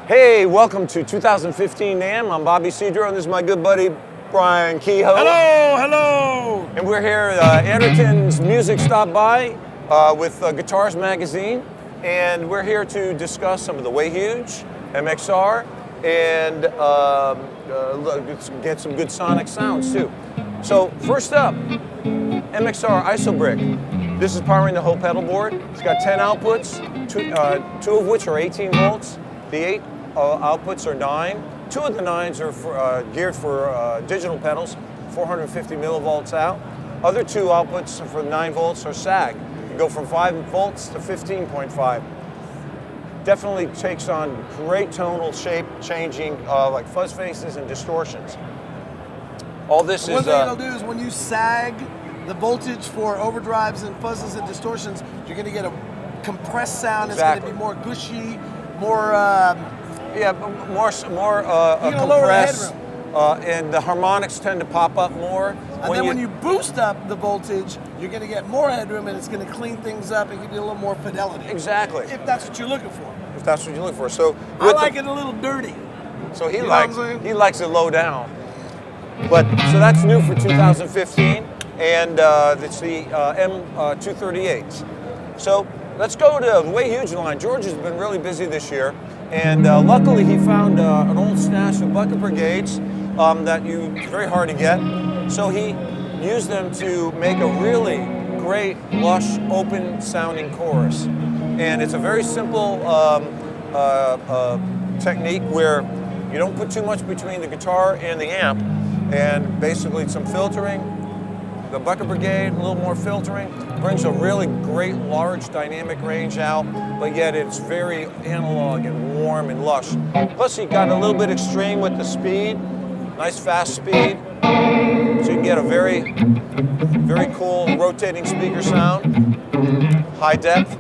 Hey, welcome to 2015 Namm. I'm Bobby Cedro, and this is my good buddy, Brian Kehoe. Hello, hello. And we're here, Andertons Music stopped by with Guitars Magazine, and we're here to discuss some of the Way Huge, MXR, and get some good sonic sounds too. So first up, MXR Isobrick. This is powering the whole pedal board. It's got 10 outputs, two of which are 18 volts. The 8 outputs are 9. 2 of the 9s are geared for digital pedals, 450 millivolts out. Other 2 outputs for 9 volts are SAG. You go from 5 volts to 15.5. Definitely takes on great tonal shape changing, like fuzz faces and distortions. All this One thing it'll do is when you sag the voltage for overdrives and fuzzes and distortions, you're going to get a compressed sound. Exactly. It's going to be more gushy, more compressed, and the harmonics tend to pop up more. And then when you boost up the voltage, you're going to get more headroom, and it's going to clean things up and give you a little more fidelity. Exactly. If that's what you're looking for. If that's what you look for. So I like it a little dirty. So he likes it low down. But so that's new for 2015, and it's the M238s. So let's go to the Way Huge line. George has been really busy this year, and luckily he found an old stash of bucket brigades that it's very hard to get. So he used them to make a really great, lush, open-sounding chorus. And it's a very simple technique where you don't put too much between the guitar and the amp, and basically some filtering. The bucket brigade, a little more filtering, brings a really great large dynamic range out, but yet it's very analog and warm and lush. Plus you got a little bit extreme with the speed, nice fast speed, so you can get a very, very cool rotating speaker sound, high depth.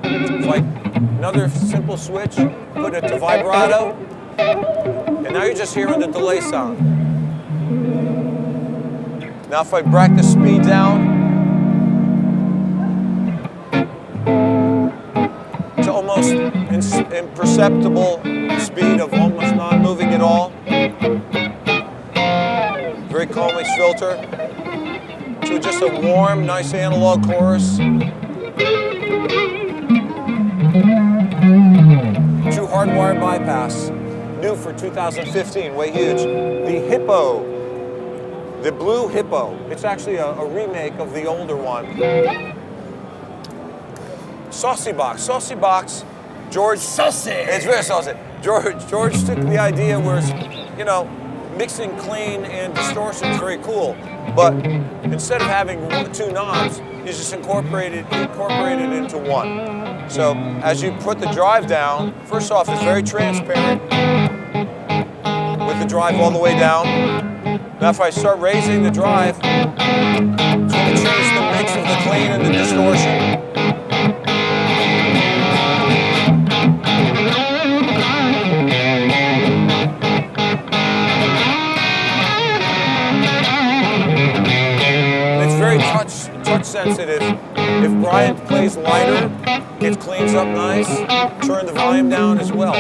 It's like another simple switch, put it to vibrato, and now you're just hearing the delay sound. Now if I bring the speed down to almost imperceptible speed of almost non-moving at all, very calming filter, to just a warm, nice analog chorus. True hardwired bypass, new for 2015, Way Huge. The Hippo. The Blue Hippo. It's actually a remake of the older one. Saucy box. Saucy box. George. Saucy. It's very saucy. George took the idea where, mixing clean and distortion is very cool. But instead of having 2 knobs, you just incorporate it into one. So as you put the drive down, first off, it's very transparent with the drive all the way down. Now if I start raising the drive, it's going to change the mix of the clean and the distortion. And it's very touch sensitive. If Brian plays lighter, it cleans up nice. Turn the volume down as well.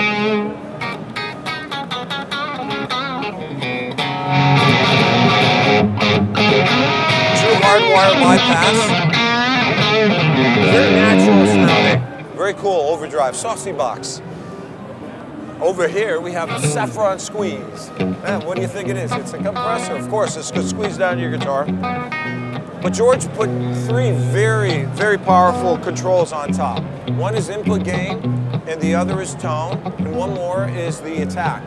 Hardwire bypass. Very natural sounding. Very cool overdrive. Saucy box. Over here we have a Saffron Squeeze. Man, what do you think it is? It's a compressor. Of course, it's going to squeeze down your guitar. But George put 3 very, very powerful controls on top. One is input gain, and the other is tone, and one more is the attack.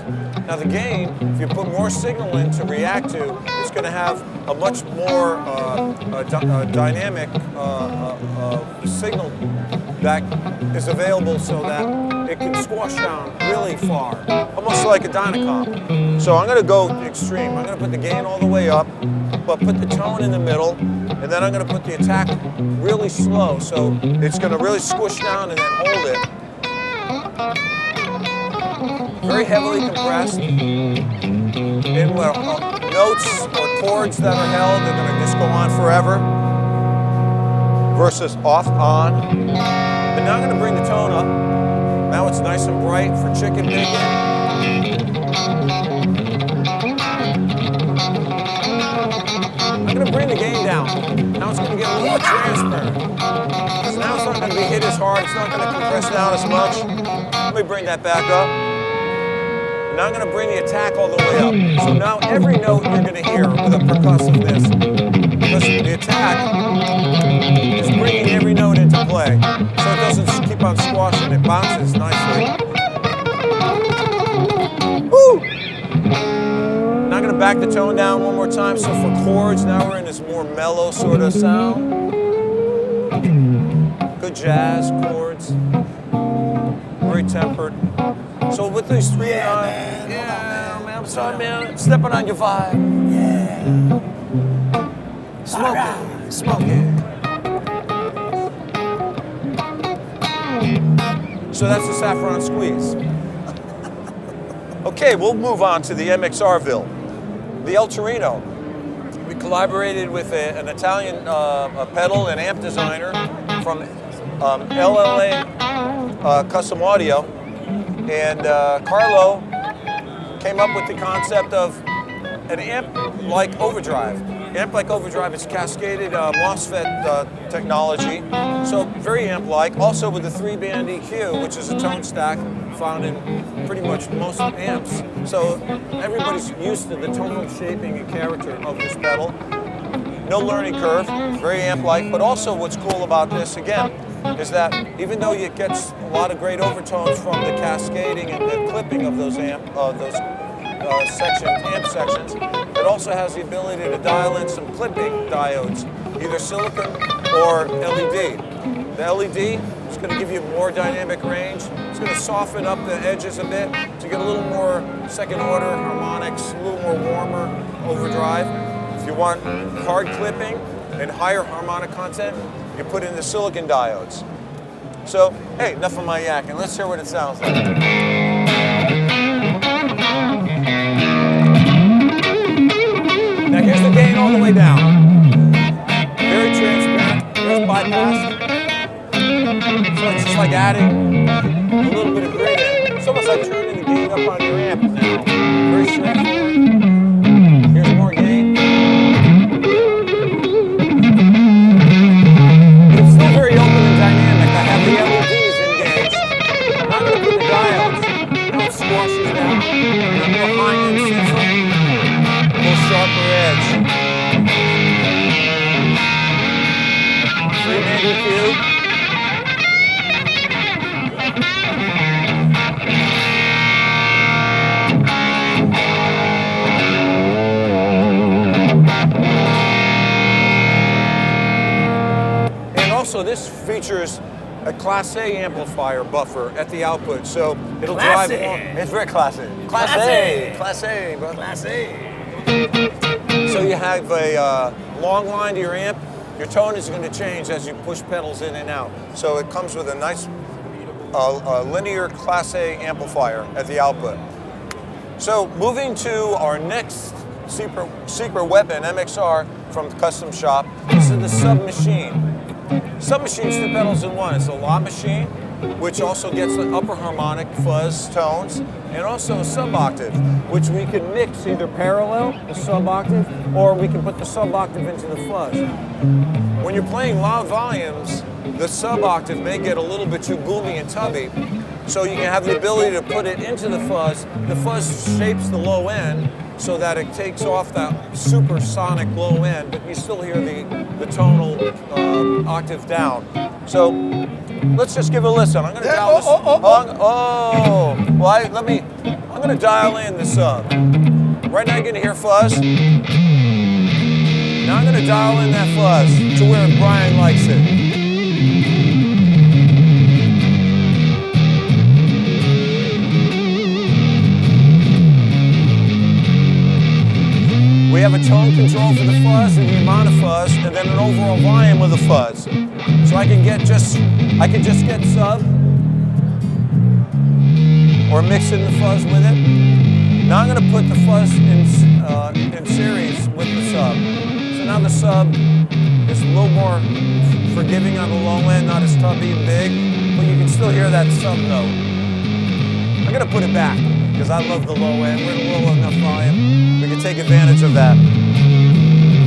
Now the gain, if you put more signal in to react to, it's going to have a much more dynamic signal that is available so that it can squash down really far, almost like a Dynacom. So I'm going to go extreme. I'm going to put the gain all the way up, but put the tone in the middle, and then I'm going to put the attack really slow, so it's going to really squish down and then hold it. Very heavily compressed. And notes or chords that are held, they're going to just go on forever. Versus off, on. And now I'm going to bring the tone up. Now it's nice and bright for chicken bacon. I'm going to bring the gain down. Now it's going to get a little more transparent. Because now it's not going to be hit as hard. It's not going to compress down as much. Let me bring that back up. Now I'm going to bring the attack all the way up. So now every note you're going to hear with a percussiveness. Because the attack is bringing every note into play. So it doesn't keep on squashing. It bounces nicely. Woo! Now I'm going to back the tone down one more time. So for chords, now we're in this more mellow sort of sound. Good jazz chords. Very tempered. So with these three, yeah, man, I'm sorry, man, stepping on your vibe. Yeah. Smoke it, smoke it. So that's the saffron squeeze. Okay, we'll move on to the MXRville, the El Torino. We collaborated with an Italian a pedal and amp designer from LLA Custom Audio. And Carlo came up with the concept of an amp-like overdrive. Amp-like overdrive is cascaded MOSFET technology, so very amp-like. Also with the 3-band EQ, which is a tone stack found in pretty much most amps. So everybody's used to the tonal shaping and character of this pedal. No learning curve, very amp-like, but also what's cool about this, again, is that even though it gets a lot of great overtones from the cascading and the clipping of those amp sections, it also has the ability to dial in some clipping diodes, either silicon or LED. The LED is going to give you more dynamic range. It's going to soften up the edges a bit to get a little more second order harmonics, a little more warmer overdrive. If you want hard clipping and higher harmonic content, you put in the silicon diodes. So, hey, enough of my yakking. Let's hear what it sounds like. Now here's the gain all the way down. Very transparent. There's bypass. So it's just like adding a little bit of grid in. It's almost like turning the gain up on your amp now. Very straightforward. Here's more gain. Very open and dynamic. I have the LEDs engaged. I'm not going to put the diodes. Now it squashes down. A more high-end sizzle. A little sharper edge. 3-band EQ. Also, this features a Class A amplifier buffer at the output, so it'll drive more. It's very Class A. Class A, bro. Class A. So you have a long line to your amp. Your tone is going to change as you push pedals in and out. So it comes with a nice linear Class A amplifier at the output. So moving to our next secret weapon, MXR from the custom shop. This is the Submachine. Submachine's 2 pedals in one. It's a La Machine, which also gets the upper harmonic fuzz tones, and also a sub-octave, which we can mix either parallel, the sub-octave, or we can put the sub-octave into the fuzz. When you're playing loud volumes, the sub-octave may get a little bit too boomy and tubby, so you can have the ability to put it into the fuzz. The fuzz shapes the low end so that it takes off that supersonic low end, but you still hear the tonal octave down. So let's just give it a listen. I'm going to dial this. I'm going to dial in the sub. Right now you're going to hear fuzz. Now I'm going to dial in that fuzz to where Brian likes it. We have a tone control for the fuzz and the amount of fuzz, and then an overall volume of the fuzz. So I can just get sub, or mix in the fuzz with it. Now I'm going to put the fuzz in series with the sub. So now the sub is a little more forgiving on the low end, not as tubby and big, but you can still hear that sub note. I'm gonna put it back because I love the low end. We're at a low enough volume. We can take advantage of that.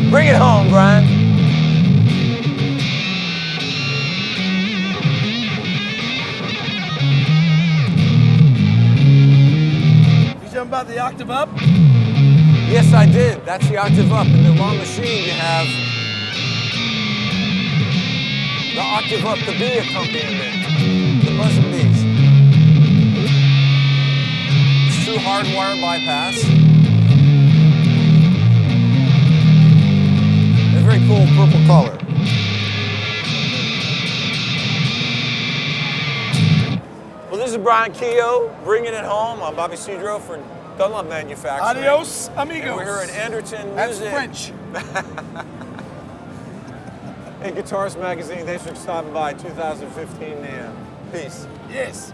Bring it home, Brian. You talking about the octave up? Yes, I did. That's the octave up. In the long machine, you have the octave up, the B accompaniment, the buzz and bees. It's true hardwire bypass. A very cool purple color. Well, this is Brian Keogh, bringing it home. I'm Bobby Cedro for Dunlop Manufacturing. Adios, amigos. And we're here at Anderton That's Music. French. Hey, Guitarist Magazine, thanks for stopping by. 2015 Namm. Peace. Yes.